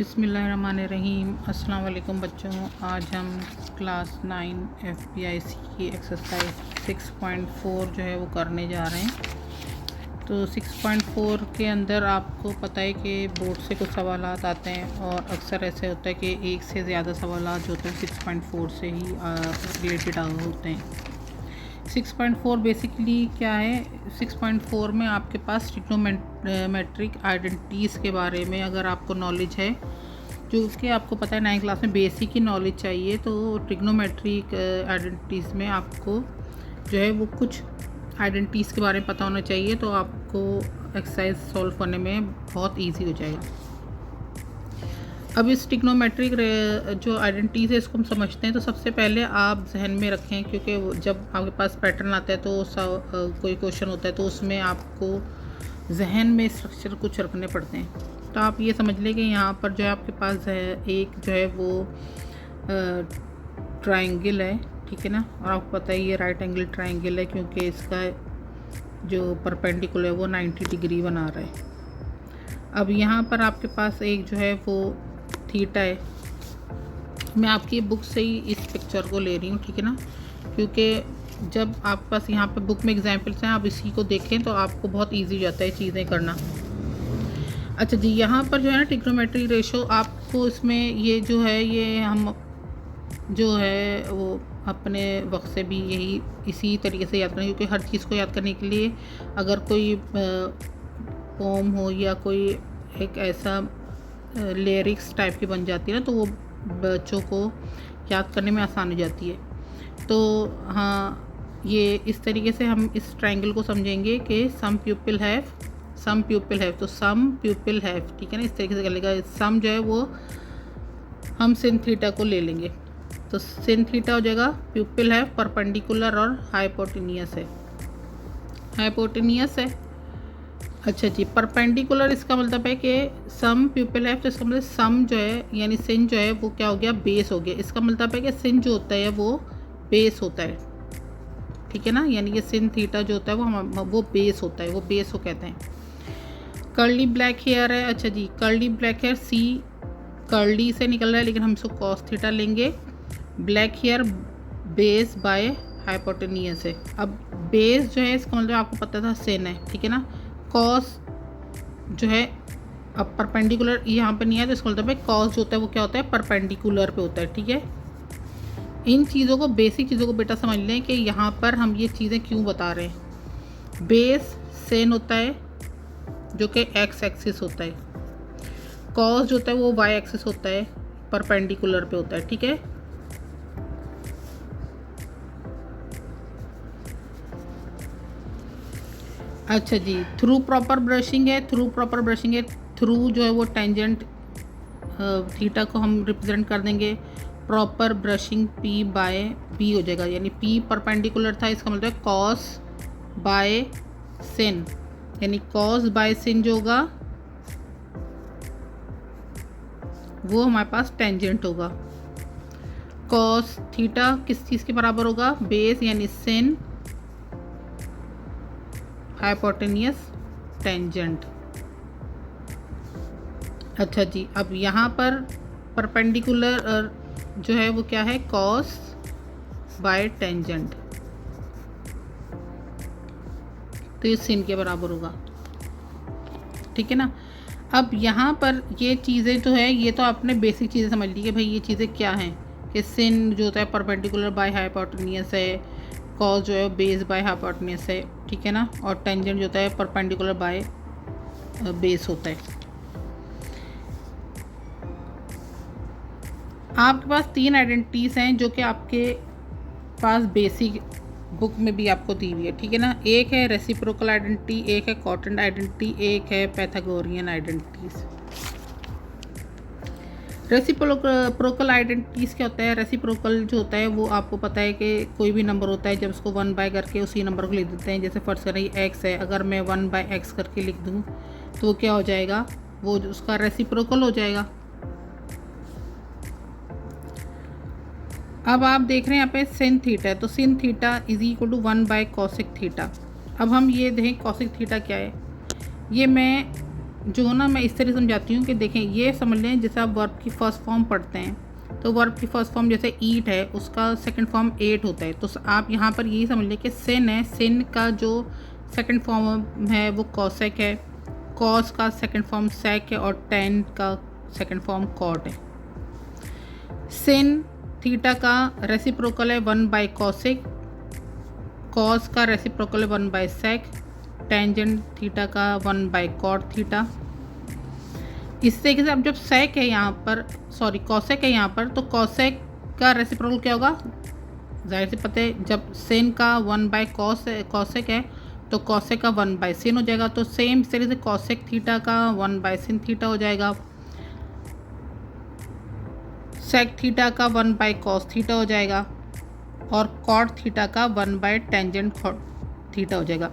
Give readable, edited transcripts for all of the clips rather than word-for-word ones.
बिस्मिल्लाहिर्रहमानिर्रहीम। अस्सलाम वालेकुम बच्चों, आज हम क्लास 9 FPIC की एक्सरसाइज 6.4 जो है वो करने जा रहे हैं। तो 6.4 के अंदर आपको पता है कि बोर्ड से कुछ सवालात आते हैं और अक्सर ऐसे होता है कि एक से ज़्यादा सवालात जो होते हैं 6.4 से ही रिलेटेड होते हैं। 6.4 बेसिकली क्या है? 6.4 में आपके पास ट्रिग्नोमेट्रिक आइडेंटिटीज़ के बारे में अगर आपको नॉलेज है, जो उसके आपको पता है 9 क्लास में बेसिक ही नॉलेज चाहिए, तो ट्रिग्नोमेट्रिक आइडेंटिटीज़ में आपको जो है वो कुछ आइडेंटिटीज़ के बारे में पता होना चाहिए, तो आपको एक्सरसाइज सॉल्व करने में बहुत ईजी हो जाएगा। अब इस ट्रिग्नोमेट्रिक जो आइडेंटिटीज़ है इसको हम समझते हैं। तो सबसे पहले आप जहन में रखें, क्योंकि जब आपके पास पैटर्न आता है तो कोई क्वेश्चन होता है तो उसमें आपको जहन में स्ट्रक्चर कुछ रखने पड़ते हैं। तो आप ये समझ लें कि यहाँ पर जो है आपके पास एक जो है वो ट्राइंगल है, ठीक है ना। और आपको पता है ये राइट एंगल ट्राइंगल है, क्योंकि इसका जो परपेंडिकुलर है वो 90 डिग्री बना रहा है। अब यहाँ पर आपके पास एक जो है वो थीटा है। मैं आपकी बुक से ही इस पिक्चर को ले रही हूँ, ठीक है ना, क्योंकि जब आपके पास यहाँ पे बुक में एग्जांपल्स हैं, आप इसी को देखें तो आपको बहुत इजी हो जाता है चीज़ें करना। अच्छा जी, यहाँ पर जो है ना ट्रिग्नोमेट्रिक रेशो, आपको इसमें ये जो है ये हम जो है वो अपने वक्त से भी यही इसी तरीके से याद करें, क्योंकि हर चीज़ को याद करने के लिए अगर कोई पोम हो या कोई एक ऐसा लिरिक्स टाइप की बन जाती है ना, तो वो बच्चों को याद करने में आसान हो जाती है। तो हाँ, ये इस तरीके से हम इस ट्रायंगल को समझेंगे कि सम पीपल हैव, तो सम पीपल हैव, ठीक है ना, इस तरीके से कर लेगा। सम जो है वो हम सिन थीटा को ले लेंगे, तो सिन थीटा हो जाएगा पीपल हैव परपेंडिकुलर और हाइपोटेनियस है। अच्छा जी, परपेंडिकुलर इसका मतलब है कि सम पीपल हैव, तो इसका मतलब सम जो है यानी सिन जो है वो क्या हो गया, बेस हो गया। इसका मतलब है कि सिन जो होता है वो बेस होता है, ठीक है ना, यानी कि सिन थीटा जो होता है वो बेस होता है, वो बेस को कहते हैं। कर्ली ब्लैक हेयर है, अच्छा जी, curly black hair, C curly से निकल रहा है लेकिन हम इसको कॉस थीटा लेंगे। Black hair base by hypotenuse है। अब बेस जो है इसका मतलब आपको पता था सिन है, ठीक है ना। कॉस जो है अब परपेंडिकुलर यहाँ पे नहीं है, तो इसका मतलब है कॉस जो होता है वो क्या होता है, परपेंडिकुलर पे होता है, ठीक है। इन चीज़ों को, बेसिक चीज़ों को बेटा समझ लें कि यहाँ पर हम ये चीज़ें क्यों बता रहे हैं। बेस सेन होता है जो कि एक्स एक्सिस होता है, कॉस जो होता है वो वाई एक्सिस होता है, परपेंडिकुलर पे होता है, ठीक है। अच्छा जी, थ्रू प्रॉपर ब्रशिंग है, थ्रू जो है वो टेंजेंट थीटा को हम रिप्रेजेंट कर देंगे। Proper brushing P by B हो जाएगा, यानी पी परपेंडिकुलर था, इसका मतलब है कॉस बाय सिन, यानी कॉस बाय सिन जो होगा वो हमारे पास टेंजेंट होगा। कॉस थीटा किस चीज़ के बराबर होगा, बेस यानी सिन हाइपोटेनियस टेंजेंट। अच्छा जी, अब यहाँ पर परपेंडिकुलर जो है वो क्या है, कॉस बाय टेंजेंट, तो ये सिन के बराबर होगा, ठीक है ना। अब यहाँ पर ये चीज़ें जो है ये तो आपने बेसिक चीज़ें समझ ली कि भाई ये चीज़ें क्या हैं, कि सिन जो होता है परपेंडिकुलर बाय हाइपोटेनियस है, कॉस जो है बेस बाय हाइपोटेनियस है, ठीक है ना, और टेंजेंट जो होता है परपेंडिकुलर बाय बेस होता है। आपके पास 3 आइडेंटिटीज़ हैं जो कि आपके पास बेसिक बुक में भी आपको दी हुई है, ठीक है ना। एक है रेसिप्रोकल आइडेंटिटी, एक है क्वोटिएंट आइडेंटिटी, एक है पाइथागोरियन आइडेंटिटीज़। रेसिप्रोकल आइडेंटिटीज़ क्या होता है? रेसिप्रोकल जो होता है वो आपको पता है कि कोई भी नंबर होता है, जब उसको 1 बाय करके उसी नंबर को लिख देते हैं। जैसे फर्स्ट करें एक्स है, अगर मैं 1 बाय एक्स करके लिख दूँ तो वो क्या हो जाएगा, वो उसका रेसिप्रोकल हो जाएगा। अब आप देख रहे हैं यहाँ पे सिन थीटा है, तो sin theta is equal to 1 by cosec theta. अब हम ये देखें कॉसिक थीटा क्या है। ये मैं जो ना मैं इस तरह समझाती हूँ कि देखें, ये समझ लें जैसे आप वर्ब की फर्स्ट फॉर्म पढ़ते हैं तो वर्ब की फर्स्ट फॉर्म जैसे ईट है उसका सेकंड फॉर्म एट होता है। तो आप यहाँ पर यही समझ लें कि सिन है, सिन का जो सेकंड फॉर्म है वो कॉसेक है, कॉस का सेकंड फॉर्म सेक है और टेन का सेकंड फॉर्म कॉट है। सिन थीटा का रेसिप्रोकल है 1 कॉसेक, कॉस का रेसिप्रोकल है 1 सेक, टेंजेंट थीटा का 1 कॉट थीटा। इस तरीके से अब जब सेक है यहाँ पर, सॉरी कॉसेक है यहाँ पर, तो कॉसेक का रेसिप्रोकल क्या होगा, जाहिर से पता है जब सिन का 1 कॉसेक है तो कॉसेक का 1 सिन हो जाएगा। तो सेम इस तरीके से कॉसेक थीटा का 1 सिन थीटा हो जाएगा, सेक थीटा का 1 कॉस थीटा हो जाएगा और कॉट थीटा का 1 टेंजेंट थीटा हो जाएगा।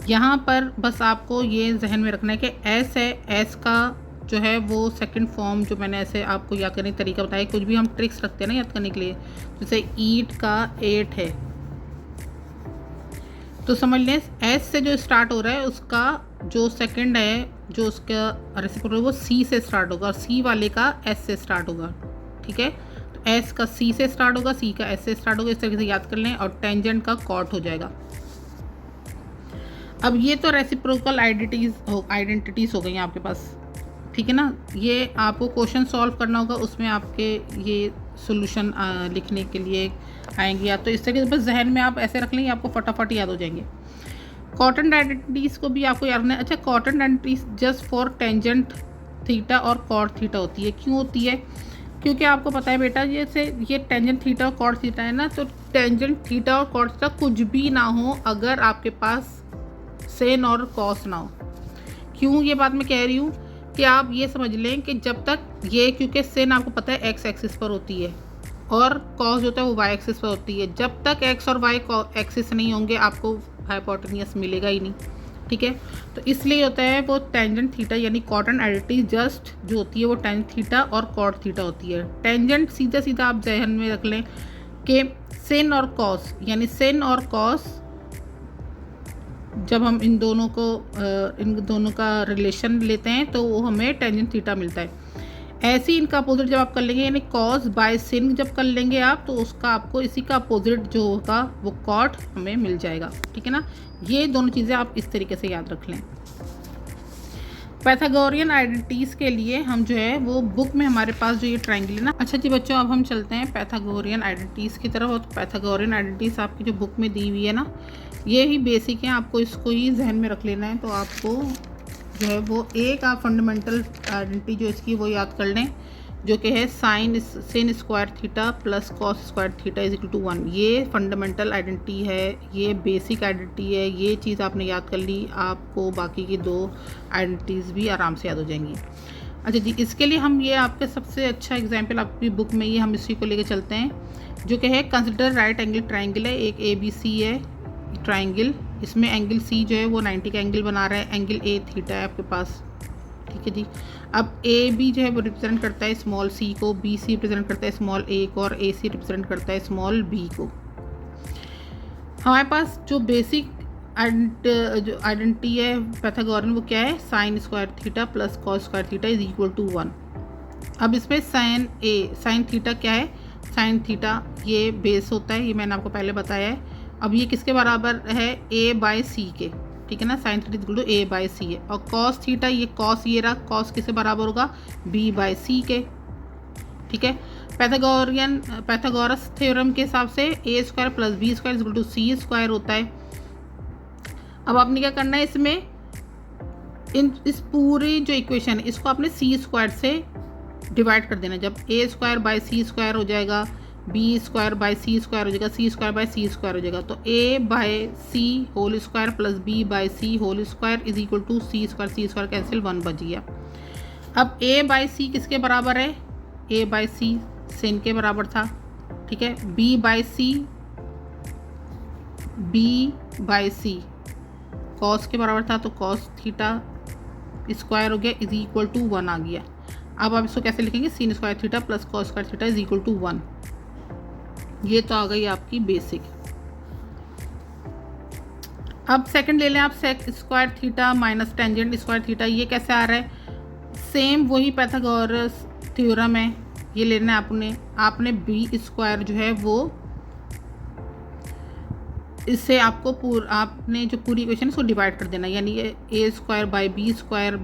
यहाँ पर बस आपको ये जहन में रखना है कि एस है, एस का जो है वो सेकंड फॉर्म, जो मैंने ऐसे आपको याद करने का तरीका बताया, कुछ भी हम ट्रिक्स रखते हैं ना याद करने के लिए, जैसे ईट का 8 है तो समझ लें एस से जो स्टार्ट हो रहा है उसका जो सेकंड है, जो उसका रेसिप्रोकल वो सी से स्टार्ट होगा और सी वाले का एस से स्टार्ट होगा। ठीक है, तो एस का सी से स्टार्ट होगा, सी का एस से स्टार्ट होगा, इस तरीके से याद कर लें और टेंजेंट का कॉट हो जाएगा। अब ये तो रेसिप्रोकल आइडेंटिटीज़ हो गई हैं आपके पास, ठीक है ना। ये आपको क्वेश्चन सॉल्व करना होगा, उसमें आपके ये सॉल्यूशन लिखने के लिए आएंगे, या तो इस तरीके से बस जहन में आप ऐसे रख लेंगे, आपको फटाफट याद हो जाएंगे। कॉटन आइडेंटिटीज़ को भी आपको याद रखना है। अच्छा, cotton identities just for tangent theta और कॉट थीटा होती है। क्यों होती है? क्योंकि आपको पता है बेटा, जैसे ये टेंजेंट थीटा और कॉट थीटा है ना, तो टेंजेंट थीटा और कॉट थीटा कुछ भी ना हो अगर आपके पास सेन और कॉस ना हो। क्यों ये बात मैं कह रही हूँ कि आप ये समझ लें कि जब तक ये, क्योंकि सेन आपको पता है एक्स एक्सिस पर होती है और कॉस होता है वो वाई एक्सिस पर होती है, जब तक एक्स और वाई एक्सिस नहीं होंगे आपको हाइपोटेन्यूस मिलेगा ही नहीं। ठीक है, तो इसलिए होता है वो टेंजेंट थीटा यानी कॉटन आइडेंटिटी जस्ट जो होती है वो टेंजेंट थीटा और कॉट थीटा होती है। टेंजेंट सीधा सीधा आप जहन में रख लें कि सेन और कॉस, यानी सेन और कॉस जब हम इन दोनों का रिलेशन लेते हैं तो वो हमें टेंजेंट थीटा मिलता है। ऐसे ही इनका अपोजिट जब आप कर लेंगे, यानी कॉस बाय सिन जब कर लेंगे आप, तो उसका आपको इसी का अपोजिट जो होगा वो कॉट हमें मिल जाएगा। ठीक है ना, ये दोनों चीज़ें आप इस तरीके से याद रख लें। पैथागोरियन आइडेंटिटीज़ के लिए हम जो है वो बुक में हमारे पास जो ये ट्रायंगल है ना। अच्छा जी बच्चों, अब हम चलते हैं पैथागोरियन आइडेंटिटीज़ की तरफ। और पैथागोरियन आइडेंटिटीज़ आपकी जो बुक में दी हुई है ना, ये ही बेसिक है, आपको इसको ही जहन में रख लेना है। तो आपको जो है वो एक आप फंडामेंटल आइडेंटिटी जो इसकी वो याद कर लें, जो कि है sin square theta plus cos square theta is equal to 1। ये फंडामेंटल आइडेंटिटी है, ये बेसिक आइडेंटिटी है। ये चीज़ आपने याद कर ली, आपको बाकी की दो आइडेंटिटीज़ भी आराम से याद हो जाएंगी। अच्छा जी, इसके लिए हम ये आपके सबसे अच्छा एग्जाम्पल आपकी बुक में ये हम इसी को लेके चलते हैं, जो कि है कंसिडर राइट एंगल ट्राइंगल है। एक ABC है ट्राइंगल, इसमें एंगल C जो है वो 90 का एंगल बना रहा है, एंगल A थीटा है आपके पास। ठीक है जी, अब AB जो है वो रिप्रेजेंट करता है स्मॉल c को, BC रिप्रेजेंट करता है स्मॉल a को और AC रिप्रेजेंट करता है स्मॉल b को। हमारे पास जो बेसिक आइडेंटिटी है पैथागोरियन वो क्या है, sin square theta plus cos square theta is equal to 1। अब इसमें साइन थीटा क्या है, साइन थीटा ये बेस होता है, ये मैंने आपको पहले बताया है। अब ये किसके बराबर है, A/C के। ठीक है ना, sine theta equal to A/C है। और कॉस थीटा, ये कॉस ये रहा, कॉस किससे बराबर होगा, B/C के। ठीक है, पैथागोरस थ्योरम के हिसाब से A square plus B square equal to C square होता है। अब आपने क्या करना है, इसमें इस पूरी जो इक्वेशन है इसको आपने C स्क्वायर से डिवाइड कर देना। जब A square by C square हो जाएगा, B square by C square हो जाएगा, C square by C square हो जाएगा, तो A/C whole square plus B/C whole square is equal to C square cancel 1 बच गया। अब A/C किसके बराबर है, A/C sin के बराबर था। ठीक है, B/C कॉस के बराबर था, तो कॉस थीटा स्क्वायर हो गया इज इक्वल टू 1 आ गया। अब आप इसको कैसे लिखेंगे, sin square theta plus cos square theta is equal to 1। ये तो आ गई आपकी बेसिक। अब सेकंड ले लें आप, sec square theta minus tangent square theta, ये कैसे आ रहा है? सेम वही पाइथागोरस थ्योरम है, ये लेना है आपने बी स्क्वायर जो है वो, इससे आपको आपने जो पूरी इक्वेशन है उसको डिवाइड कर देना, यानी A square by B square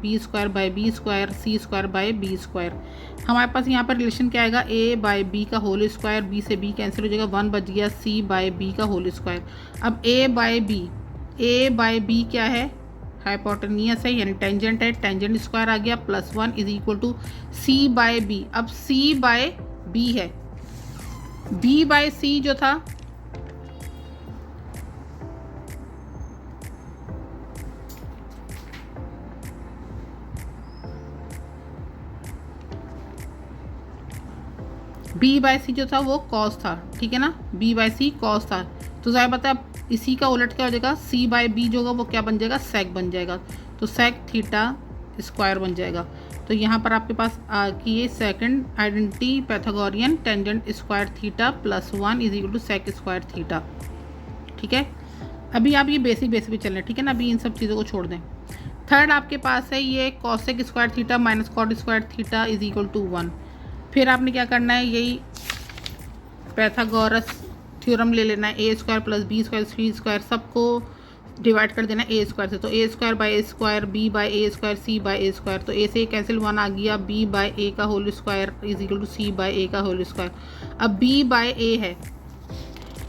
by B square, C square by B square. हमारे पास यहाँ पर रिलेशन क्या आएगा? ए बाय बी का होल स्क्वायर, बी से बी कैंसिल हो जाएगा, 1 बच गया, सी बाय बी का होल स्क्वायर। अब ए बाय बी क्या है? हाइपोटेनियस है यानी टेंजेंट है, टेंजेंट स्क्वायर आ गया, +1 is equal to C by B. अब सी बाय बी है, बी बाय सी जो था बी बाय सी जो था वो कॉस था, ठीक है ना, बी बाय सी कॉस था। तो ज़ाहिर बात है अब इसी का उलट क्या हो जाएगा? सी बाय बी जो होगा वो क्या बन जाएगा? सेक बन जाएगा, तो सेक थीटा स्क्वायर बन जाएगा। तो यहाँ पर आपके पास कि ये second identity Pythagorean tangent square theta +1 is equal to sec square theta, ठीक है। अभी आप ये बेसिक भी चल रहे हैं, ठीक है ना, अभी इन सब चीज़ों को छोड़ दें। थर्ड आपके पास है ये cosec square theta minus cot square theta is equal to 1। फिर आपने क्या करना है? यही पैथागोरस थ्योरम ले लेना है, A square plus B square C square सबको डिवाइड कर देना है ए स्क्वायर से। तो A square by A square, B by A square, C by A square, तो ए से कैंसिल 1 आ गया, बी बाय ए का whole square is equal to C by A का होल स्क्वायर। अब बी बाय ए है,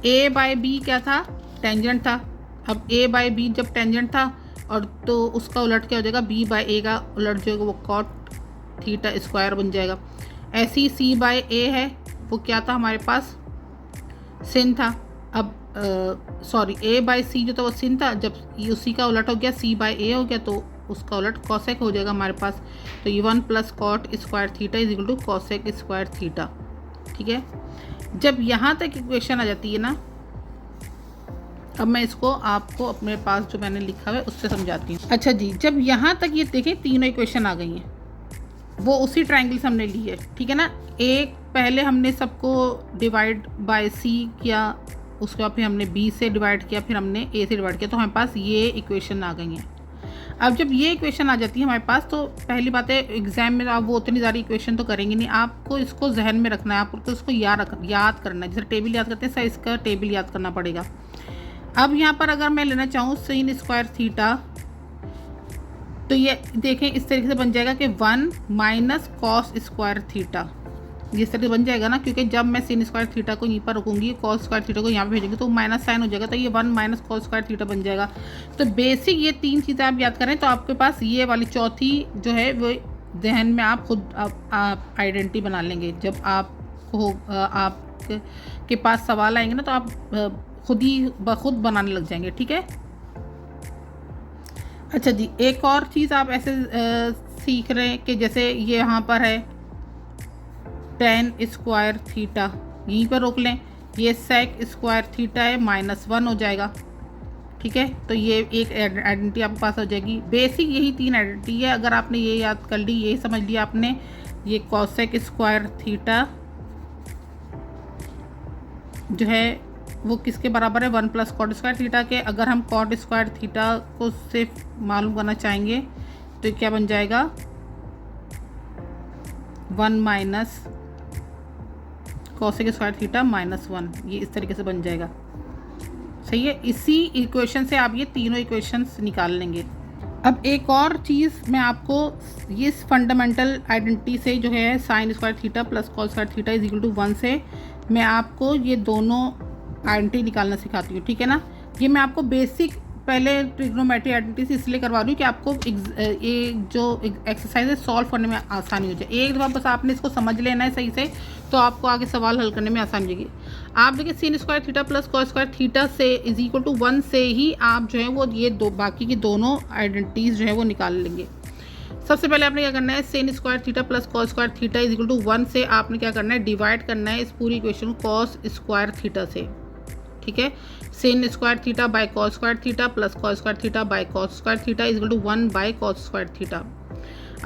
A by B क्या था? Tangent था। अब ए बाय बी जब टेंजेंट था और तो उसका उलट क्या हो जाएगा? बी बाय ए का उलट जो है वो कॉट थीटा स्क्वायर बन जाएगा। ऐसी सी बाय ए है, वो क्या था हमारे पास? सिन था। अब सॉरी ए बाय सी जो था वो सिन था, जब ये उसी का उलट हो गया सी बाय ए हो गया तो उसका उलट कॉसेक हो जाएगा हमारे पास। तो ये 1 plus cot square theta is equal to cosec square theta, ठीक है। जब यहाँ तक इक्वेशन आ जाती है ना, अब मैं इसको आपको अपने पास जो मैंने लिखा हुआ है उससे समझाती हूँ। अच्छा जी, जब यहाँ तक ये देखें तीनों इक्वेशन आ गई हैं, वो उसी ट्रायंगल से हमने ली है, ठीक है ना। एक पहले हमने सबको डिवाइड बाय सी किया, उसके बाद फिर हमने बी से डिवाइड किया, फिर हमने ए से डिवाइड किया, तो हमारे पास ये इक्वेशन आ गई हैं। अब जब ये इक्वेशन आ जाती है हमारे पास, तो पहली बात है एग्जाम में आप वो उतनी ज़्यादा इक्वेशन तो करेंगे नहीं, आपको इसको जहन में रखना है, आपको इसको याद करना है। जैसे टेबल याद करते हैं, सर इसका टेबल याद करना पड़ेगा। अब यहाँ पर अगर मैं लेना चाहूँ sin स्क्वायर थीटा, तो ये देखें इस तरीके से बन जाएगा कि 1 माइनस कॉस स्क्वायर थीटा, इस तरह बन जाएगा ना, क्योंकि जब मैं sin स्क्वायर थीटा को यहीं पर रखूँगी, कॉस स्क्वायर थीटा को यहाँ पे भेजेंगे तो माइनस साइन हो जाएगा, तो ये 1 माइनस कॉस स्क्वायर थीटा बन जाएगा। तो बेसिक ये तीन चीज़ें आप याद करें, तो आपके पास ये वाली चौथी जो है वो जहन में आप खुद आप आइडेंटिटी बना लेंगे। जब आपको आपके पास सवाल आएंगे ना, तो आप खुद ही खुद बनाने लग जाएंगे, ठीक है। अच्छा जी, एक और चीज़ आप ऐसे सीख रहे हैं कि जैसे ये यहाँ पर है tan स्क्वायर थीटा, यहीं पर रोक लें, ये sec स्क्वायर थीटा है -1 हो जाएगा, ठीक है। तो ये एक आइडेंटिटी आपके पास हो जाएगी। बेसिक यही तीन आइडेंटिटी है, अगर आपने ये याद कर ली, यही समझ लिया आपने, ये cosec स्क्वायर थीटा जो है वो किसके बराबर है? 1 प्लस कॉट स्क्वायर थीटा के। अगर हम कॉट स्क्वायर थीटा को सिर्फ मालूम करना चाहेंगे तो क्या बन जाएगा? 1 माइनस कॉसेक स्क्वायर थीटा -1, ये इस तरीके से बन जाएगा, सही है। इसी इक्वेशन से आप ये तीनों इक्वेशंस निकाल लेंगे। अब एक और चीज़ मैं आपको ये फंडामेंटल आइडेंटिटी से जो है sin square theta plus cos square theta is equal to 1 से मैं आपको ये दोनों आइडेंटिटी निकालना सिखाती हूँ, ठीक है ना। ये मैं आपको बेसिक पहले ट्रिग्नोमेट्री आइडेंटिटी इसलिए करवा रही हूँ कि आपको ये जो एक्सरसाइज है सॉल्व करने में आसानी हो जाए। एक दफ़ा बस आपने इसको समझ लेना है सही से, तो आपको आगे सवाल हल करने में आसानी होगी। आप देखिए sin square theta plus cos square theta से इज इक्वल टू 1 से ही आप जो है वो ये बाकी की दोनों आइडेंटिटीज़ जो है वो निकाल लेंगे। सबसे पहले आपने क्या करना है, sin square theta plus cos square theta is equal to 1 से आपने क्या करना है, डिवाइड करना है इस पूरी इक्वेशन को कॉस स्क्वायर थीटा से, ठीक है। sin square theta by cos square theta plus cos square theta by cos square theta is equal to 1 by cos square theta.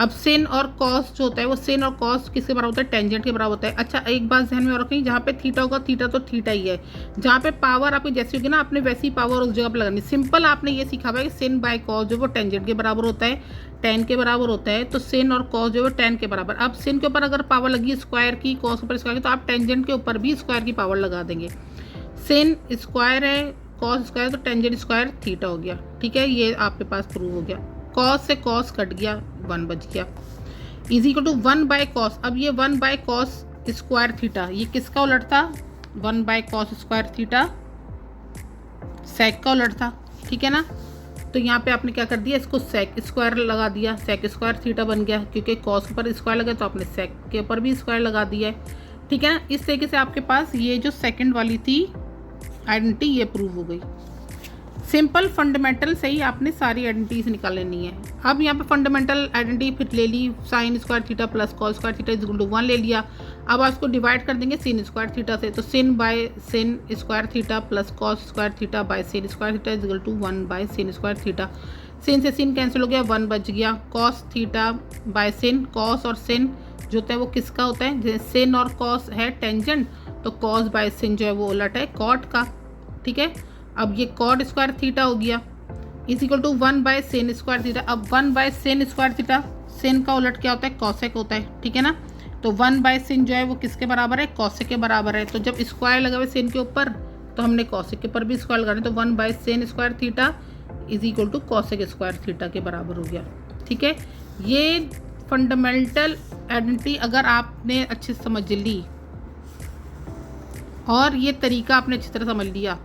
अब सिन और कॉस जो होता है वो सिन और कॉस किसके बराबर होता है, टेंजेंट के बराबर होता है। अच्छा एक बात ध्यान में और रखें, जहाँ पे थीटा होगा थीटा तो थीटा ही है, जहाँ पे पावर आपकी जैसी होगी ना आपने वैसी पावर उस जगह पर लगानी। सिंपल आपने ये सीखा हुआ है कि सिन बाय कॉस जो वो टेंजेंट के बराबर होता है, टेन के बराबर होता है, तो सिन और कॉस जो है टेन के बराबर। अब सिन के ऊपर अगर पावर लगी स्क्वायर की, कॉस के ऊपर स्क्वायर की, तो आप टेंजेंट के ऊपर भी स्क्वायर की पावर लगा देंगे। सिन स्क्वायर है, कॉस स्क्वायर, तो टेंजेंट स्क्वायर थीटा हो गया। ठीक है, ये आपके पास प्रूव हो गया। कॉस से कॉस कट गया, 1 बच गया, is equal to 1 by cos. अब ये 1 बाय कॉस स्क्वायर थीटा ये किसका उलट था, 1 by cos square theta sec का उलट था। ठीक है ना, तो यहाँ पे आपने क्या कर दिया, इसको सेक स्क्वायर लगा दिया, सेक स्क्वायर थीटा बन गया, क्योंकि कॉस के ऊपर स्क्वायर लगा तो आपने सेक के ऊपर भी स्क्वायर लगा दिया है। ठीक है ना, इस तरीके से आपके पास ये जो सेकंड वाली थी आइडेंटिटी ये प्रूव हो गई। सिंपल फंडामेंटल से ही आपने सारी आइडेंटिटीज निकाल लेनी है। अब यहाँ पे फंडामेंटल आइडेंटिटी फिर ले ली, sine square theta plus cos square theta is equal to 1 ले लिया। अब आप इसको डिवाइड कर देंगे सिन स्क्वायर थीटा से, तो sin by sin square theta plus cos square theta by sin square theta is equal to 1 by sin square theta. Sin से सिन कैंसिल हो गया, 1 बच गया। Cos theta by sin, cos और सिन जो होता है वो किसका होता है, जैसे सिन और कॉस है टेंजेंट, तो कॉस बाय सिन जो है वो उलट है कॉट का। ठीक है, अब ये कॉट स्क्वायर थीटा हो गया is equal to 1 by sin square theta. अब 1 by sin square theta, sin का उलट क्या होता है, कॉसेक होता है। ठीक है ना, तो 1 बाय सेन जो है वो किसके बराबर है, कॉसेक के बराबर है। तो जब स्क्वायर लगा हुआ सेन के ऊपर तो हमने कॉसेक के ऊपर भी स्क्वायर लगाना, तो 1 by sin square theta is equal to cosec square theta के बराबर हो गया। ठीक है, ये फंडामेंटल आइडेंटिटी अगर आपने अच्छे से समझ ली और ये तरीका आपने अच्छी तरह समझ लिया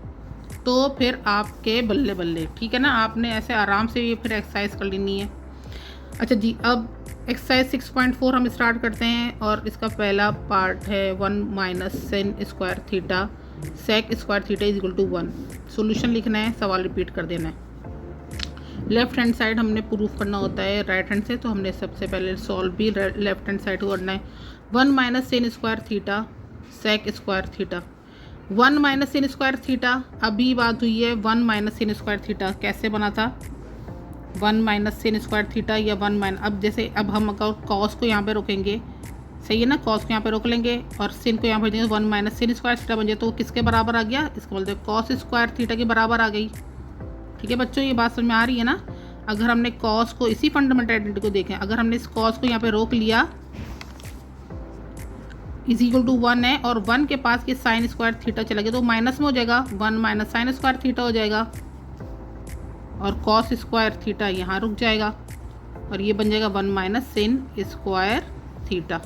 तो फिर आपके बल्ले बल्ले। ठीक है ना, आपने ऐसे आराम से ये फिर एक्सरसाइज कर लेनी है। अच्छा जी, अब एक्सरसाइज 6.4 हम स्टार्ट करते हैं और इसका पहला पार्ट है 1 minus Sen square theta sec square theta is equal to 1। Solution लिखना है, सवाल रिपीट कर देना है। लेफ्ट हैंड साइड हमने प्रूफ करना होता है राइट हैंड से, तो हमने सबसे पहले सॉल्व भी लेफ्ट हैंड साइड को करना है। 1 minus Sen square theta sec square theta, 1 minus Sen square theta, अभी बात हुई है 1 माइनस सेन स्क्वायर थीटा कैसे बना था, 1 माइनस सेन स्क्वायर थीटा या 1 माइनस, अब जैसे अब हम अगर कॉस को यहाँ पे रोकेंगे, सही है ना, कॉस को यहाँ पे रोक लेंगे और सिन को यहाँ पर देंगे, 1 माइनस सेन स्क्वायर थीटा बन जाए, तो किसके बराबर आ गया, इसका बोलते हैं कॉस स्क्वायर थीटा के बराबर आ गई। ठीक है बच्चों, ये बात समझ में आ रही है ना। अगर हमने कॉस को, इसी फंडामेंटल आइडेंटिटी को देखें, अगर हमने इस कॉस को यहाँ पे रोक लिया इज इक्वल टू 1 है और 1 के पास ये साइन स्क्वायर थीटा चला गया तो माइनस में हो जाएगा, 1 माइनस साइन स्क्वायर थीटा हो जाएगा और कॉस स्क्वायर थीटा यहाँ रुक जाएगा और ये बन जाएगा 1 माइनस सेन स्क्वायर थीटा।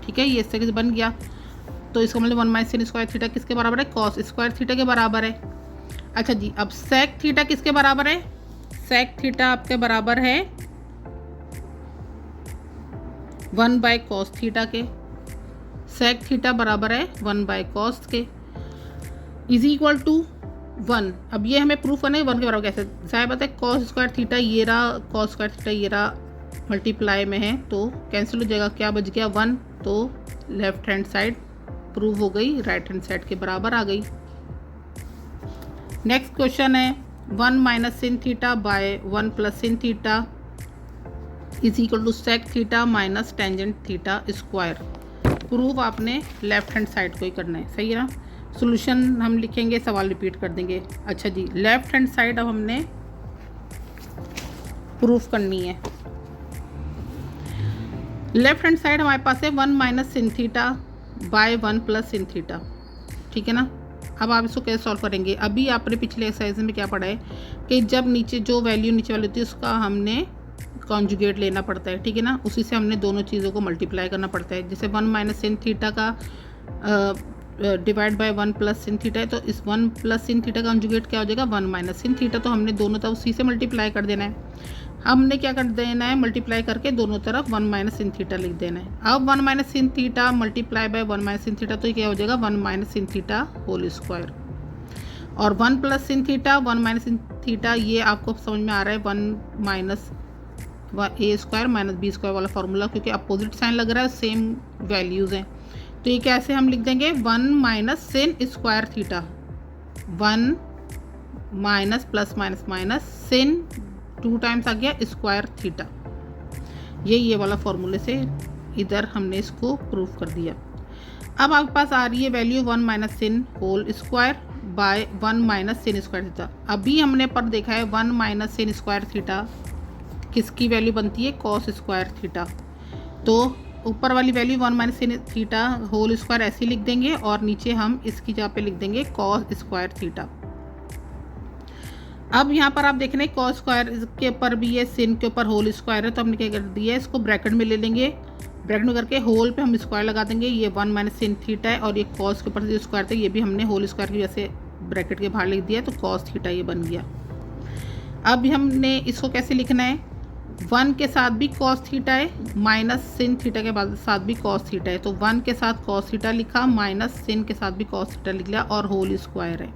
ठीक है, ये इस तरीके से बन गया। तो इसका मतलब 1 माइनस सेन स्क्वायर थीटा किसके बराबर है, कॉस स्क्वायर थीटा के बराबर है। अच्छा जी, अब सेक थीटा किसके बराबर है, सेक थीटा आपके बराबर है 1 बाय कॉस थीटा के, सेक थीटा बराबर है 1 बाय कॉस के इज इक्वल टू 1। अब ये हमें प्रूफ करना है 1 के बराबर कैसे, जाहिर बात है कॉस स्क्वायर थीटा ये रहा, कॉस स्क्वायर थीटा ये रहा, मल्टीप्लाई में है तो कैंसिल हो जाएगा, क्या बच गया 1, तो लेफ्ट हैंड साइड प्रूव हो गई, राइट हैंड साइड के बराबर आ गई। नेक्स्ट क्वेश्चन है 1 minus sin theta by 1 plus sin theta is equal to sec theta minus tangent theta square. Proof आपने लेफ्ट हैंड साइड को ही करना है, सही है ना। सॉल्यूशन हम लिखेंगे, सवाल रिपीट कर देंगे। अच्छा जी, लेफ्ट हैंड साइड अब हमने प्रूफ करनी है। लेफ्ट हैंड साइड हमारे पास है 1 minus sin theta by 1 plus sin theta. ठीक है ना, अब आप इसको कैसे सॉल्व करेंगे, अभी आपने पिछले एक्सरसाइज में क्या पढ़ा है कि जब नीचे जो वैल्यू नीचे वाली होती है उसका हमने कॉन्जुगेट लेना पड़ता है। ठीक है ना, उसी से हमने दोनों चीज़ों को मल्टीप्लाई करना पड़ता है। जैसे 1 माइनस सिन थीटा का divide by 1 plus sin theta है, तो इस 1 प्लस सिन थीटा का कॉन्जुगेट क्या हो जाएगा 1 माइनस सिन थीटा, तो हमने दोनों तरफ उसी से मल्टीप्लाई कर देना है। हमने क्या कर देना है, मल्टीप्लाई करके दोनों तरफ 1 माइनस सिन थीटा लिख देना है। अब 1 minus sin theta multiply by 1 minus sin theta, तो ये क्या हो जाएगा 1 minus sin theta whole square, और 1 plus sin theta 1 minus sin theta, ये आपको समझ में आ रहा है 1 minus a square minus b square वाला फार्मूला, क्योंकि अपोजिट साइन लग रहा है, सेम वैल्यूज़ हैं। तो ये कैसे हम लिख देंगे 1 minus sin square theta, 1 minus plus minus minus sin 2 times आ गया स्क्वायर थीटा। ये वाला फॉर्मूले से इधर हमने इसको प्रूफ कर दिया। अब आपके पास आ रही है value 1 minus sin whole square by 1 minus sin square theta. अभी हमने पर देखा है 1 माइनस sin स्क्वायर थीटा किसकी वैल्यू बनती है, कॉस स्क्वायर थीटा। तो ऊपर वाली value 1 minus sin theta whole square ऐसे लिख देंगे और नीचे हम इसकी जगह पे लिख देंगे कॉस स्क्वायर थीटा। अब यहाँ पर आप देख रहे हैं कॉस स्क्वायर के ऊपर भी है, sin के ऊपर होल स्क्वायर है, तो हमने क्या कर दिया है, इसको ब्रैकेट में ले लेंगे। ब्रैकेट में करके होल पे हम स्क्वायर लगा देंगे। ये 1 माइनस sin थीटा है और ये कॉस के ऊपर जो स्क्वायर था ये भी हमने होल स्क्वायर की वजह से ब्रैकेट के बाहर लिख दिया, तो कॉस थीटा ये बन गया। अब हमने इसको कैसे लिखना है, 1 के साथ भी कॉस थीटा है, माइनस sin थीटा के बाद साथ भी कॉस थीटा है, तो 1 के साथ कॉस थीटा लिखा, माइनस sin के साथ भी कॉस थीटा लिख लिया और होल स्क्वायर है।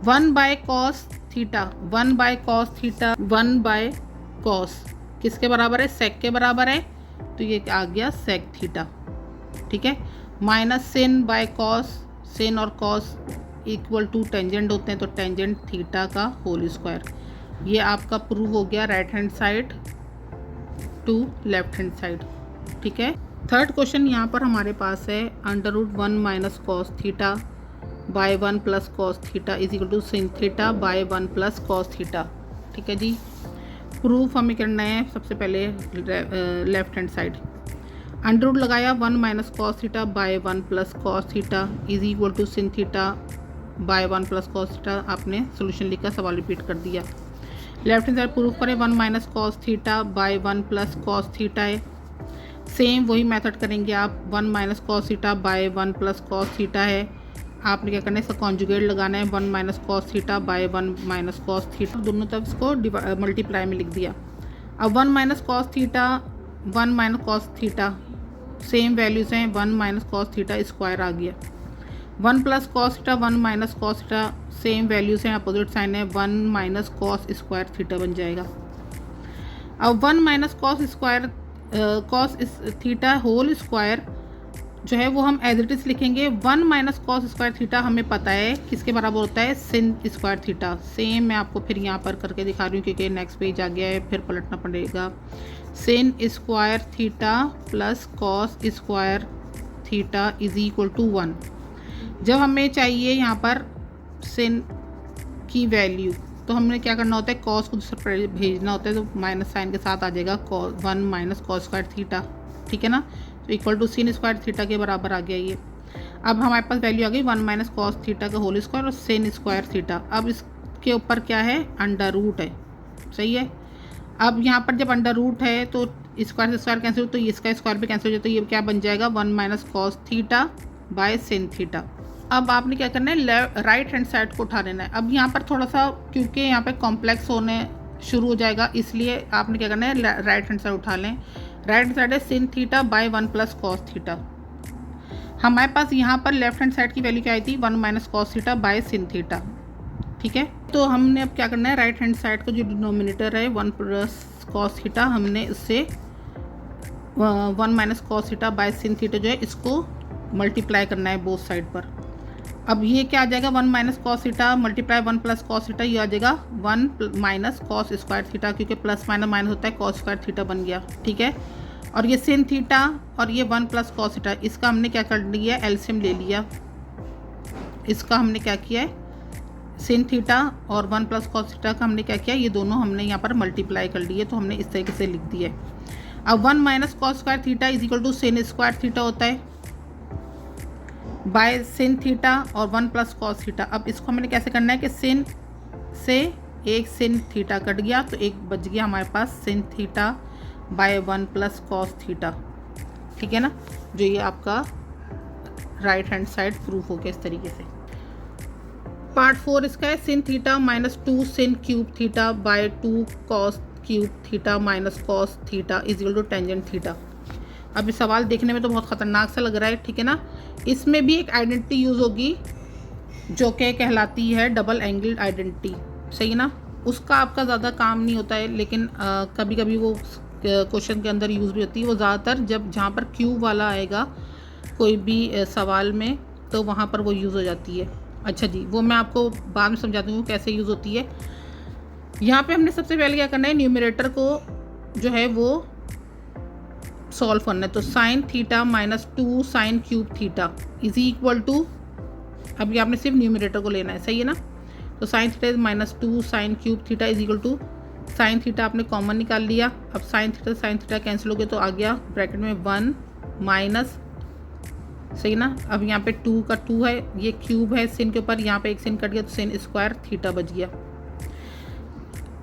1 by cos theta, 1 by cos theta, 1 by cos किसके बराबर है, सेक के बराबर है, तो ये आ गया सेक थीटा। ठीक है, minus sin by cos, sin और कॉस इक्वल टू टेंजेंट होते हैं, तो टेंजेंट थीटा का होल स्क्वायर। ये आपका प्रूव हो गया right hand side to left hand side. ठीक है, थर्ड क्वेश्चन यहाँ पर हमारे पास है √1 minus cos theta by 1 plus cos theta is equal to sin theta by 1 plus cos theta. ठीक है जी, प्रूफ हमें करना है सबसे पहले लेफ्ट हैंड साइड। अंडर लगाया 1 minus cos theta by 1 plus cos theta is equal to sin theta by 1 plus cos theta. आपने solution लिखा, सवाल रिपीट कर दिया। लेफ्ट हैंड साइड प्रूफ करें, 1 minus cos theta by 1 plus cos theta है। Same वही method करेंगे आप, 1 minus cos theta by 1 plus cos theta है। आपने क्या करना है, इसका कॉन्जुगेट लगाना है, 1 minus cos theta by 1 minus cos theta, दोनों तरफ इसको मल्टीप्लाई में लिख दिया। अब 1 minus cos theta, 1 minus cos theta same values हैं, 1 माइनस कॉस थीटा स्क्वायर आ गया। 1 plus cos theta, 1 minus cos theta same values हैं, अपोजिट साइन है, 1 माइनस कॉस स्क्वायर थीटा बन जाएगा। अब 1 minus cos square cos theta whole square जो है वो हम एज इट इज़ लिखेंगे। 1 माइनस कॉस स्क्वायर थीटा हमें पता है किसके बराबर होता है, sin स्क्वायर थीटा। सेम मैं आपको फिर यहाँ पर करके दिखा रही हूँ क्योंकि नेक्स्ट पेज आ गया है, फिर पलटना पड़ेगा। sin square theta plus cos square theta is equal to 1। जब हमें चाहिए यहाँ पर sin की वैल्यू, तो हमने क्या करना होता है, कॉस को दूसरे भेजना होता है, तो माइनस साइन के साथ आ जाएगा 1 माइनस कॉस स्क्वायर थीटा। ठीक है ना, तो equal to sin square theta के बराबर आ गया ये। अब हमारे पास वैल्यू आ गई 1 माइनस कॉस थीटा का होल स्क्वायर और sin स्क्वायर थीटा। अब इसके ऊपर क्या है, अंडर रूट है। सही है, अब यहाँ पर जब अंडर रूट है तो स्क्वायर से स्क्वायर कैंसिल, तो इसका स्क्वायर भी कैंसिल हो जाए, तो ये क्या बन जाएगा, 1 minus cos theta by sin theta. अब आपने क्या करना है, राइट हैंड साइड को उठा लेना है। अब यहाँ पर थोड़ा सा क्योंकि यहाँ पे कॉम्प्लेक्स होने शुरू हो जाएगा, इसलिए आपने क्या करना है, राइट हैंड साइड उठा लें। राइट हैंड साइड है sin theta by 1 plus cos theta. हमारे पास यहाँ पर लेफ्ट हैंड साइड की वैल्यू क्या आई थी, 1 minus cos theta by sin theta. ठीक है, तो हमने अब क्या करना है, राइट हैंड साइड का जो डिनोमिनेटर है 1 प्लस कॉस थीटा, हमने उससे 1 minus cos theta by sin theta जो है इसको मल्टीप्लाई करना है बोथ साइड पर। अब ये क्या आ जाएगा, 1 minus cos theta multiply 1 plus cos theta, ये आ जाएगा 1 माइनस कॉस स्क्वायर थीटा, क्योंकि प्लस माइनस माइनस होता है, कॉस स्क्वायर थीटा बन गया। ठीक है, और ये sin थीटा और ये 1 प्लस कॉस थीटा, इसका हमने क्या कर लिया, एलसीएम ले लिया। इसका हमने क्या किया है, sin थीटा और 1 प्लस कॉस थीटा का हमने क्या किया, ये दोनों हमने यहाँ पर मल्टीप्लाई कर लिए, तो हमने इस तरीके से लिख दिया है। अब 1 minus cos square theta is equal to sin square theta होता है बाय sin थीटा और 1 प्लस कॉस थीटा। अब इसको हमने कैसे करना है कि sin से एक sin थीटा कट गया, तो एक बच गया हमारे पास sin theta by 1 plus cos theta. ठीक है ना, जो ये आपका राइट हैंड साइड प्रूफ हो गया इस तरीके से। पार्ट 4 इसका है sin theta minus 2 sin cube theta by 2 cos cube theta minus cos theta is equal to tangent theta. अब ये सवाल देखने में तो बहुत ख़तरनाक सा लग रहा है। ठीक है ना, इसमें भी एक आइडेंटिटी यूज़ होगी जो कि कहलाती है डबल एंगल आइडेंटिटी। सही ना, उसका आपका ज़्यादा काम नहीं होता है, लेकिन कभी कभी वो क्वेश्चन के अंदर यूज़ भी होती है। वो ज़्यादातर जब जहाँ पर क्यूब वाला आएगा कोई भी सवाल में, तो वहाँ पर वो यूज़ हो जाती है। अच्छा जी, वो मैं आपको बाद में समझाती हूँ कैसे यूज़ होती है। यहाँ पे हमने सबसे पहले क्या करना है, न्यूमरेटर को जो है वो सॉल्व करना है। तो sine theta minus 2 sine cube theta is equal to, अभी आपने सिर्फ न्यूमरेटर को लेना है, सही है ना। तो sine theta is minus 2 sine cube theta is equal to, sine theta आपने कॉमन निकाल लिया। अब साइन थीटा कैंसिल हो गया तो आ गया ब्रैकेट में 1 माइनस, सही ना। अब यहाँ पे 2 का 2 है, ये क्यूब है सिन के ऊपर, यहाँ पे एक सिन कट गया तो सिन स्क्वायर थीटा बच गया।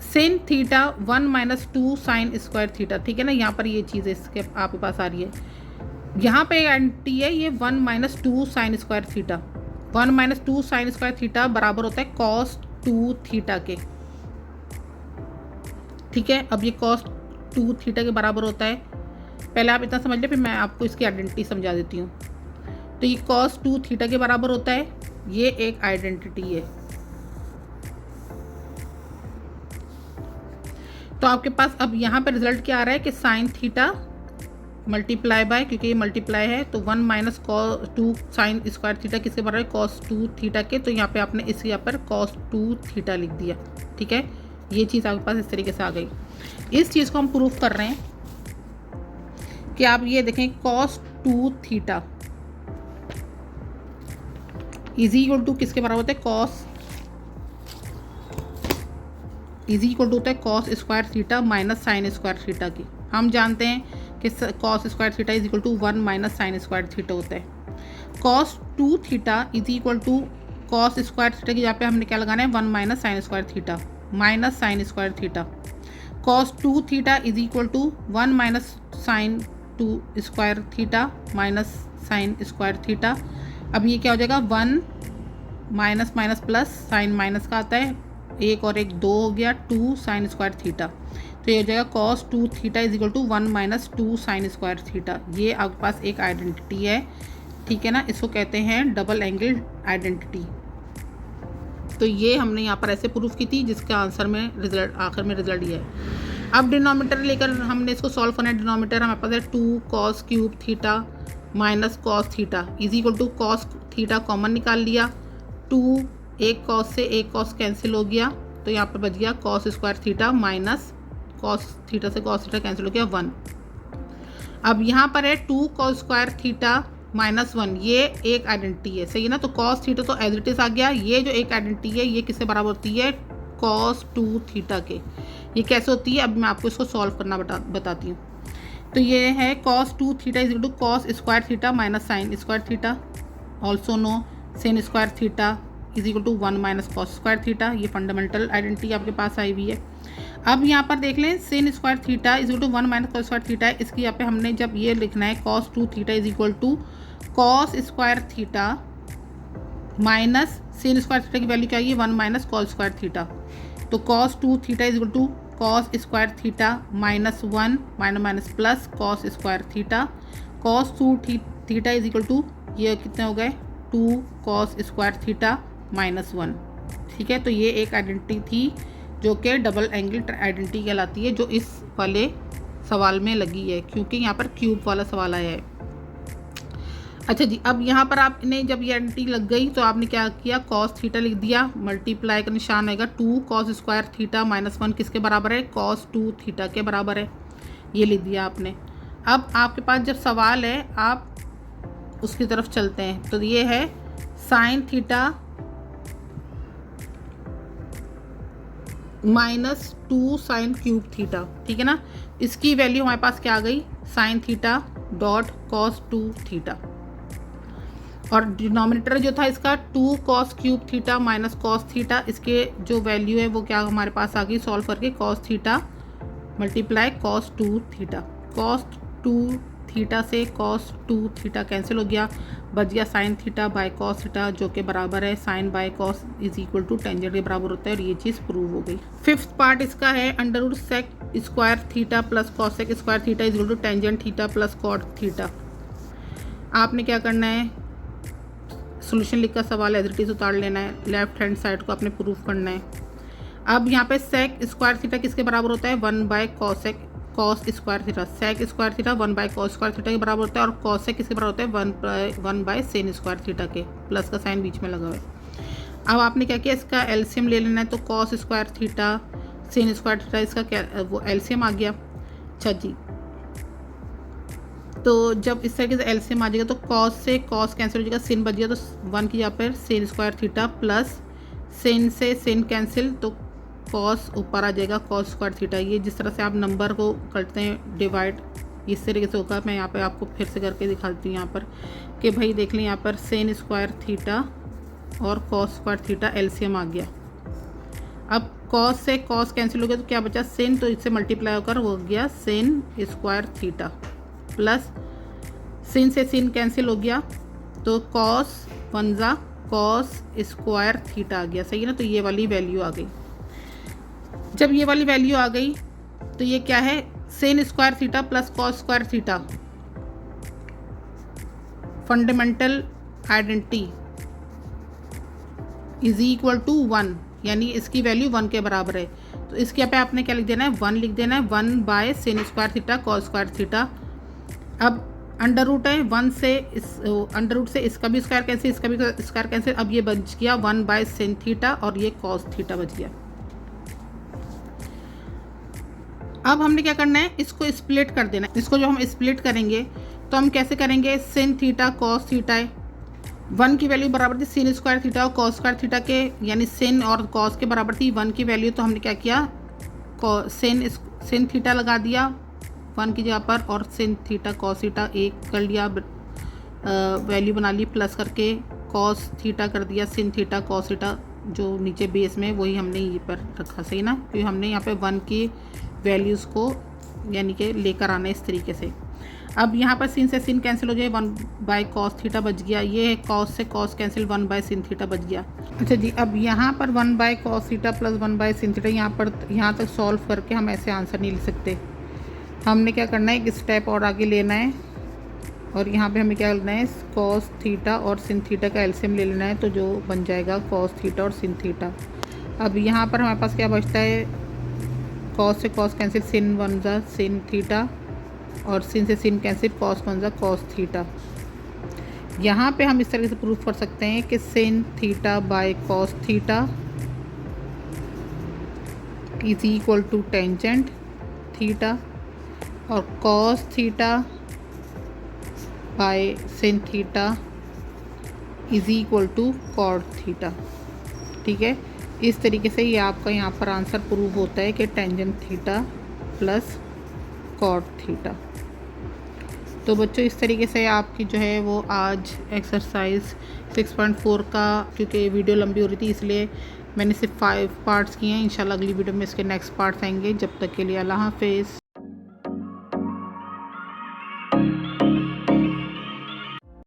Sin theta 1 minus 2 sine square theta, ठीक है ना। यहाँ पर ये चीज़ इसके आपके पास आ रही है, यहाँ पे एंटी है ये 1 minus 2 sine square theta. 1 minus 2 sine square theta बराबर होता है कॉस 2 थीटा के, ठीक है। अब ये कॉस 2 थीटा के बराबर होता है, पहले आप इतना समझ लें फिर मैं आपको इसकी आइडेंटिटी समझा देती हूँ। तो ये कॉस 2 थीटा के बराबर होता है, ये एक आइडेंटिटी है। तो आपके पास अब यहाँ पे रिजल्ट क्या आ रहा है कि साइन थीटा मल्टीप्लाई बाय, क्योंकि ये मल्टीप्लाई है तो 1 minus cos 2 sine square theta किसके बराबर है, कॉस 2 थीटा के। तो यहाँ पे आपने इस यहाँ पर कॉस 2 थीटा लिख दिया, ठीक है। ये चीज़ आपके पास इस तरीके से आ गई। इस चीज़ को हम प्रूफ कर रहे हैं कि आप ये देखें cos 2 theta is equal to किसके बराबर होता है, कॉस इज इक्वल टू होता है cos square theta minus sine square theta की। हम जानते हैं कि cos square theta is equal to 1 minus sine square theta होता है। Cos 2 theta is equal to cos square theta की जहाँ पे हमने क्या लगाना है 1 minus sine square theta minus sine square theta. Cos 2 theta is equal to 1 minus sine 2 square theta minus sine square theta. अब ये क्या हो जाएगा 1 minus minus plus sign minus का आता है, एक और एक 2 हो गया 2 साइन स्क्वायर थीटा। तो ये हो जाएगा cos 2 theta is equal to 1 minus 2 sine square theta. ये आपके पास एक आइडेंटिटी है, ठीक है ना। इसको कहते हैं डबल एंगल आइडेंटिटी। तो ये हमने यहाँ पर ऐसे प्रूफ की थी जिसका आंसर में रिजल्ट आखिर में रिजल्ट ये है। अब डिनोमिनेटर लेकर हमने इसको सॉल्व करना है। डिनोमिनेटर हमारे पास है 2 cos cube theta minus cos theta is equal to cos theta common निकाल लिया, 2 एक कॉस से एक कॉस कैंसिल हो गया तो यहाँ पर बच गया cos square theta minus cos theta से कॉस थीटा कैंसिल हो गया 1। अब यहाँ पर है 2 कॉस स्क्वायर थीटा माइनस 1, ये एक आइडेंटिटी है, सही है ना। तो कॉस थीटा तो एज इट इज आ गया। ये जो एक आइडेंटिटी है ये किससे बराबर होती है, कॉस 2 थीटा के। ये कैसे होती है अब मैं आपको इसको सॉल्व करना बताती हूँ। तो ये है cos 2 theta is equal to cos square theta minus sine square theta, also know sine square theta is equal to 1 minus cos square theta. ये फंडामेंटल आइडेंटिटी आपके पास आई हुई है। अब यहाँ पर देख लें sine square theta is equal to 1 minus cos square theta है, इसकी यहाँ पे हमने जब ये लिखना है cos 2 theta is equal to cos square theta minus Sen square theta की वैल्यू क्या है 1 माइनस कॉस स्क्वायर थीटा। तो cos 2 theta is equal to cos square theta minus 1 minus plus cos square theta. Cos 2 theta is equal to ये कितने हो गए 2 cos square theta minus 1, ठीक है। तो ये एक आइडेंटिटी थी जो कि डबल एंगल आइडेंटिटी कहलाती है, जो इस वाले सवाल में लगी है क्योंकि यहाँ पर क्यूब वाला सवाल आया है। अच्छा जी, अब यहाँ पर आपने जब ये आइडेंटिटी लग गई तो आपने क्या किया कॉस थीटा लिख दिया, मल्टीप्लाई का निशान आएगा 2 कॉस स्क्वायर थीटा माइनस 1 किसके बराबर है, कॉस 2 थीटा के बराबर है, ये लिख दिया आपने। अब आपके पास जब सवाल है आप उसकी तरफ चलते हैं। तो ये है sign theta minus 2 sine cube theta, ठीक है ना। इसकी वैल्यू हमारे पास क्या आ गई sine theta dot cos 2 theta, और डिनोमिनेटर जो था इसका 2 cos cube theta minus cos theta, इसके जो वैल्यू है वो क्या हमारे पास आ गई सॉल्व करके cos theta multiply cos 2 theta. Cos 2 theta से कॉस 2 थीटा कैंसिल हो गया, बच गया sine theta by cos theta जो कि बराबर है sine by cos is equal to tangent के बराबर होता है, और ये चीज़ प्रूव हो गई। फिफ्थ पार्ट इसका है under root sec square theta plus cosec square theta is equal to tangent theta plus cot theta. आपने क्या करना है सोल्यूशन लिख कर सवाल एज इट इज उतार लेना है, लेफ्ट हैंड साइड को आपने प्रूफ करना है। अब यहाँ पे सेक स्क्वायर थीटा किसके बराबर होता है 1 by cosec cos square theta, sec square theta 1 by cos square theta के बराबर होता है, और कॉसेक किसके बराबर होता है 1 बाय सेन स्क्वायर थीटा के, प्लस का साइन बीच में लगा हुआ है। अब आपने क्या किया इसका एलसीएम ले लेना है, तो cos square theta Sen square theta इसका क्या वो एलसीएम आ गया। अच्छा जी, तो जब इस तरीके से एलसीएम आ जाएगा तो कॉस से कॉस कैंसिल हो जाएगा, सिन बच गया तो 1 की जगह पर sin स्क्वायर थीटा प्लस सिन से सिन कैंसिल तो कॉस ऊपर आ जाएगा कॉस स्क्वायर थीटा। ये जिस तरह से आप नंबर को करते हैं डिवाइड इस तरीके से होगा। मैं यहाँ पे आपको फिर से करके दिखाती हूँ यहाँ पर कि भाई देख लें, यहाँ पर sin स्क्वायर थीटा और कॉस स्क्वायर थीटा एलसीएम आ गया। अब कॉस से कॉस कैंसिल हो गया तो क्या बचा, सिन, तो इससे मल्टीप्लाई होकर हो गया sin स्क्वायर थीटा प्लस सिन से सिन कैंसिल हो गया तो कॉस 1 जा कॉस स्क्वायर थीटा आ गया। सही है ना, तो ये वाली वैल्यू आ गई। जब ये वाली वैल्यू आ गई तो ये क्या है, sin square theta plus cos square theta, fundamental identity is equal to 1, यानी इसकी वैल्यू 1 के बराबर है। तो इसके यहाँ पे आपने क्या लिख देना है, 1 लिख देना है, 1 by sin square theta cos square theta. अब अंडर रूट है, 1 से इस अंडर रूट से इसका भी स्क्वायर कैंसिल, इसका भी स्क्वायर कैंसिल। अब ये बच गया 1 बाय sin थीटा और ये कॉस थीटा बच गया। अब हमने क्या करना है, इसको स्प्लिट कर देना है। इसको जो हम स्प्लिट करेंगे तो हम कैसे करेंगे, sin थीटा कॉस थीटा है, 1 की वैल्यू बराबर थी sin स्क्वायर थीटा और कॉस स्क्वायर थीटा के, यानी sin और कॉस के बराबर थी 1 की वैल्यू। तो हमने क्या किया, sin थीटा लगा दिया 1 की जगह पर और sin थीटा कॉस थीटा 1 कर लिया, वैल्यू बना ली प्लस करके, कॉस थीटा कर दिया sin थीटा कॉस थीटा, जो नीचे बेस में वही हमने ये पर रखा। सही ना, क्योंकि हमने यहाँ पे 1 की वैल्यूज़ को यानी कि लेकर आना इस तरीके से। अब यहाँ पर sin से sin कैंसिल हो जाए, 1 बाय कॉस थीटा बच गया। ये कॉस से cos cancel, 1 by sin theta बच गया। अच्छा जी, अब यहाँ पर 1 by cos theta plus 1 by sin theta, यहाँ तक सॉल्व करके हम ऐसे आंसर नहीं लिख सकते। हमने क्या करना है, एक स्टेप और आगे लेना है और यहाँ पे हमें क्या लेना है, कॉस थीटा और sin थीटा का एलसीएम ले लेना है, तो जो बन जाएगा कॉस थीटा और sin थीटा। अब यहाँ पर हमारे पास क्या बचता है, कॉस से कॉस कैंसिल, sin 1 जा sin थीटा और sin से sin कैंसिल, कॉस 1 जा कॉस थीटा। यहाँ पे हम इस तरह से प्रूफ कर सकते हैं कि sin theta by cos theta is equal to tangent theta और cos theta by sin theta is equal to cot theta. ठीक है, इस तरीके से ये आपका यहाँ पर आंसर प्रूव होता है कि tangent theta plus cot theta. तो बच्चों इस तरीके से आपकी जो है वो आज एक्सरसाइज 6.4 का, क्योंकि वीडियो लंबी हो रही थी इसलिए मैंने सिर्फ 5 पार्ट्स किए हैं। इंशाल्लाह अगली वीडियो में इसके नेक्स्ट पार्ट्स आएंगे। जब तक के लिए अल्लाह हाफिज़।